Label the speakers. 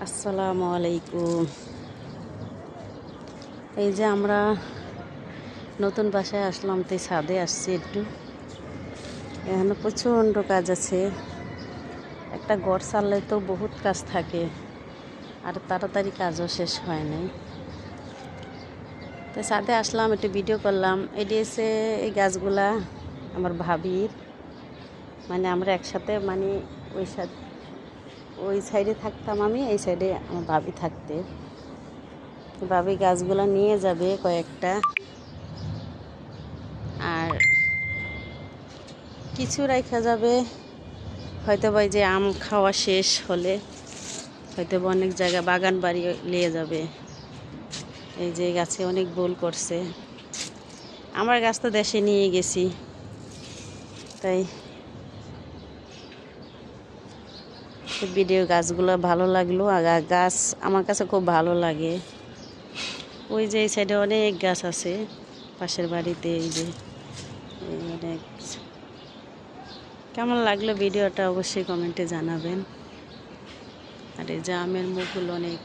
Speaker 1: আসসালামু আলাইকুম। এই যে আমরা নতুন বাসায় আসলাম, তাই ছাদে আসছি একটু। এখানে প্রচণ্ড কাজ আছে। একটা ঘর ছাড়লে তো বহুত কাজ থাকে, আর তাড়াতাড়ি কাজও শেষ হয় নাই। তাই ছাদে আসলাম, একটু ভিডিও করলাম। এটি এসে এই গাছগুলা আমার ভাবির, মানে আমরা একসাথে, মানে ওই সাইডে থাকতাম আমি, এই সাইডে আমার ভাবি থাকতে। ভাবি গাছগুলা নিয়ে যাবে কয়েকটা, আর কিছু রাখা যাবে হয়তো বা। যে আম খাওয়া শেষ হলে হয়তো বা অনেক জায়গা বাগান বাড়ি নিয়ে যাবে। এই যে গাছে অনেক বোল করছে, আমার গাছ তো দেশে নিয়ে গেছি। তাই ভিডিও গাছগুলো ভালো লাগলো, আর গাছ আমার কাছে খুব ভালো লাগে। ওই যে এই সাইডে অনেক গাছ আছে, পাশের বাড়িতে। এই যে অনেক। কেমন লাগলো ভিডিওটা অবশ্যই কমেন্টে জানাবেন। আর এই যে আমের মুকুল অনেক।